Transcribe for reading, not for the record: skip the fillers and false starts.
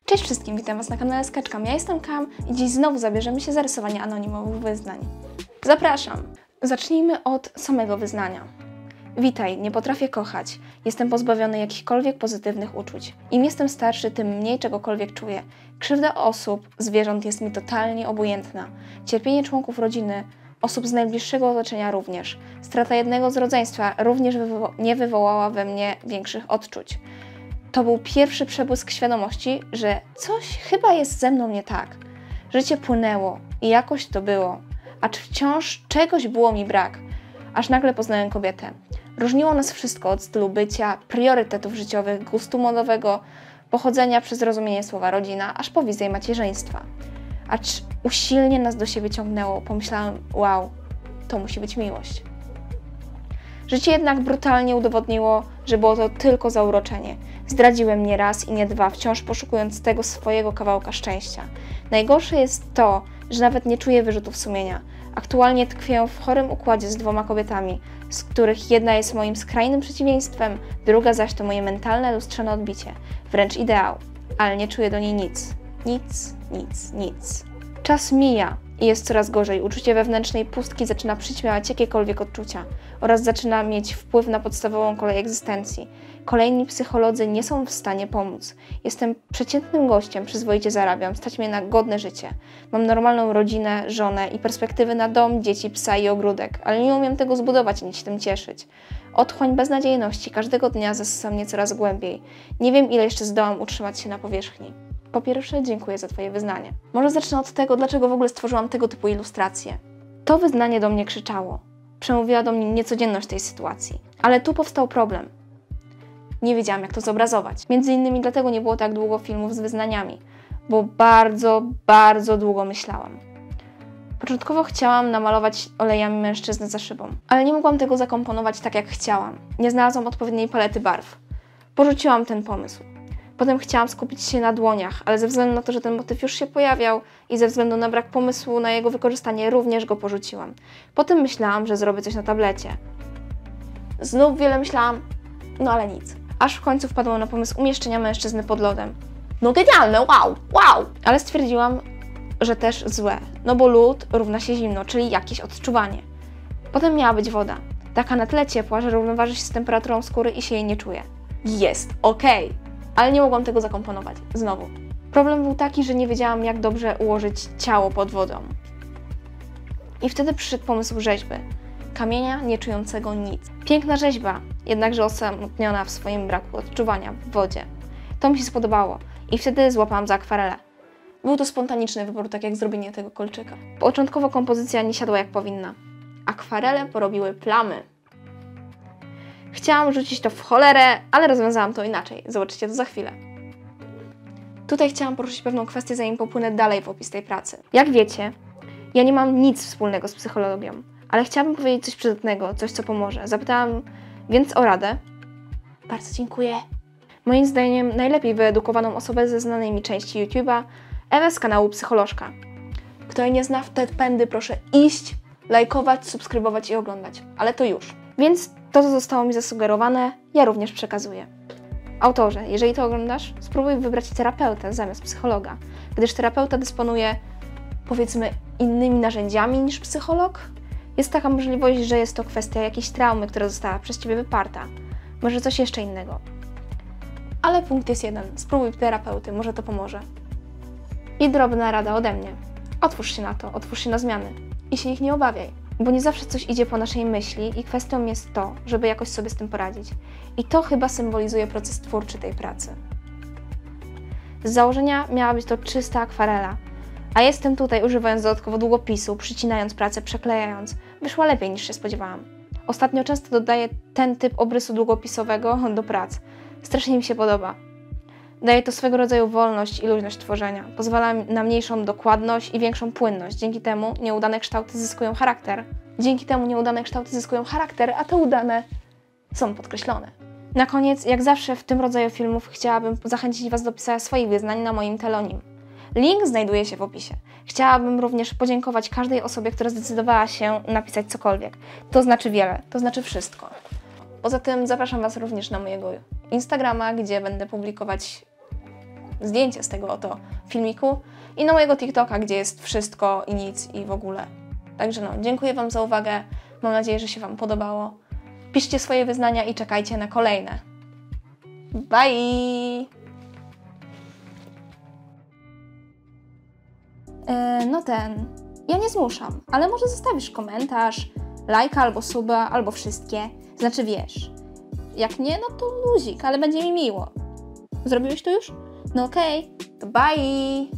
Cześć wszystkim, witam Was na kanale Sketchcam. Ja jestem Kam i dziś znowu zabierzemy się za rysowanie anonimowych wyznań. Zapraszam! Zacznijmy od samego wyznania. Witaj, nie potrafię kochać. Jestem pozbawiony jakichkolwiek pozytywnych uczuć. Im jestem starszy, tym mniej czegokolwiek czuję. Krzywda osób, zwierząt jest mi totalnie obojętna. Cierpienie członków rodziny, osób z najbliższego otoczenia również. Strata jednego z rodzeństwa również nie wywołała we mnie większych odczuć. To był pierwszy przebłysk świadomości, że coś chyba jest ze mną nie tak. Życie płynęło i jakoś to było, acz wciąż czegoś było mi brak. Aż nagle poznałem kobietę. Różniło nas wszystko od stylu bycia, priorytetów życiowych, gustu modowego, pochodzenia przez rozumienie słowa rodzina, aż po wizję macierzyństwa. Acz usilnie nas do siebie ciągnęło. Pomyślałem, wow, to musi być miłość. Życie jednak brutalnie udowodniło, że było to tylko zauroczenie. Zdradziłem nie raz i nie dwa, wciąż poszukując tego swojego kawałka szczęścia. Najgorsze jest to, że nawet nie czuję wyrzutów sumienia. Aktualnie tkwię w chorym układzie z dwoma kobietami, z których jedna jest moim skrajnym przeciwieństwem, druga zaś to moje mentalne, lustrzane odbicie. Wręcz ideał, ale nie czuję do niej nic. Nic. Czas mija i jest coraz gorzej. Uczucie wewnętrznej pustki zaczyna przyćmiać jakiekolwiek odczucia oraz zaczyna mieć wpływ na podstawową kolej egzystencji. Kolejni psycholodzy nie są w stanie pomóc. Jestem przeciętnym gościem, przyzwoicie zarabiam, stać mnie na godne życie. Mam normalną rodzinę, żonę i perspektywy na dom, dzieci, psa i ogródek, ale nie umiem tego zbudować ani się tym cieszyć. Otchłań beznadziejności każdego dnia zasysa mnie coraz głębiej. Nie wiem, ile jeszcze zdołam utrzymać się na powierzchni. Po pierwsze, dziękuję za Twoje wyznanie. Może zacznę od tego, dlaczego w ogóle stworzyłam tego typu ilustracje. To wyznanie do mnie krzyczało. Przemówiła do mnie niecodzienność tej sytuacji. Ale tu powstał problem. Nie wiedziałam, jak to zobrazować. Między innymi dlatego nie było tak długo filmów z wyznaniami, bo bardzo długo myślałam. Początkowo chciałam namalować olejami mężczyznę za szybą, ale nie mogłam tego zakomponować tak, jak chciałam. Nie znalazłam odpowiedniej palety barw. Porzuciłam ten pomysł. Potem chciałam skupić się na dłoniach, ale ze względu na to, że ten motyw już się pojawiał i ze względu na brak pomysłu na jego wykorzystanie, również go porzuciłam. Potem myślałam, że zrobię coś na tablecie. Znów wiele myślałam, no ale nic. Aż w końcu wpadłam na pomysł umieszczenia mężczyzny pod lodem. No genialne, wow! Ale stwierdziłam, że też złe, no bo lód równa się zimno, czyli jakieś odczuwanie. Potem miała być woda. Taka na tyle ciepła, że równoważy się z temperaturą skóry i się jej nie czuje. Jest okej. Ale nie mogłam tego zakomponować. Znowu. Problem był taki, że nie wiedziałam, jak dobrze ułożyć ciało pod wodą. I wtedy przyszedł pomysł rzeźby. Kamienia nie czującego nic. Piękna rzeźba, jednakże osamotniona w swoim braku odczuwania w wodzie. To mi się spodobało i wtedy złapałam za akwarelę. Był to spontaniczny wybór, tak jak zrobienie tego kolczyka. Początkowo kompozycja nie siadła jak powinna. Akwarele porobiły plamy. Chciałam rzucić to w cholerę, ale rozwiązałam to inaczej. Zobaczycie to za chwilę. Tutaj chciałam poruszyć pewną kwestię, zanim popłynę dalej w opis tej pracy. Jak wiecie, ja nie mam nic wspólnego z psychologią, ale chciałabym powiedzieć coś przydatnego, coś co pomoże. Zapytałam więc o radę. Bardzo dziękuję. Moim zdaniem najlepiej wyedukowaną osobę ze znanej mi części YouTube'a, Ewę z kanału Psycholożka. Kto jej nie zna, w te pędy proszę iść, lajkować, subskrybować i oglądać. Ale to już. Więc to, co zostało mi zasugerowane, ja również przekazuję. Autorze, jeżeli to oglądasz, spróbuj wybrać terapeutę zamiast psychologa, gdyż terapeuta dysponuje, powiedzmy, innymi narzędziami niż psycholog. Jest taka możliwość, że jest to kwestia jakiejś traumy, która została przez Ciebie wyparta. Może coś jeszcze innego. Ale punkt jest jeden. Spróbuj terapeuty, może to pomoże. I drobna rada ode mnie. Otwórz się na to, otwórz się na zmiany i się ich nie obawiaj. Bo nie zawsze coś idzie po naszej myśli i kwestią jest to, żeby jakoś sobie z tym poradzić. I to chyba symbolizuje proces twórczy tej pracy. Z założenia miała być to czysta akwarela, a jestem tutaj używając dodatkowo długopisu, przycinając pracę, przeklejając. Wyszła lepiej niż się spodziewałam. Ostatnio często dodaję ten typ obrysu długopisowego do prac. Strasznie mi się podoba. Daje to swego rodzaju wolność i luźność tworzenia. Pozwala na mniejszą dokładność i większą płynność. Dzięki temu nieudane kształty zyskują charakter. A te udane są podkreślone. Na koniec, jak zawsze w tym rodzaju filmów, chciałabym zachęcić Was do pisania swoich wyznań na moim telonim. Link znajduje się w opisie. Chciałabym również podziękować każdej osobie, która zdecydowała się napisać cokolwiek. To znaczy wiele, to znaczy wszystko. Poza tym zapraszam Was również na mojego Instagrama, gdzie będę publikować zdjęcie z tego oto filmiku i na mojego TikToka, gdzie jest wszystko i nic i w ogóle. Także no, dziękuję Wam za uwagę. Mam nadzieję, że się Wam podobało. Piszcie swoje wyznania i czekajcie na kolejne. Bye! Ja nie zmuszam, ale może zostawisz komentarz, lajka albo suba, albo wszystkie. Znaczy wiesz, jak nie, no to luzik, ale będzie mi miło. Zrobiłeś to już? No okej, to bye!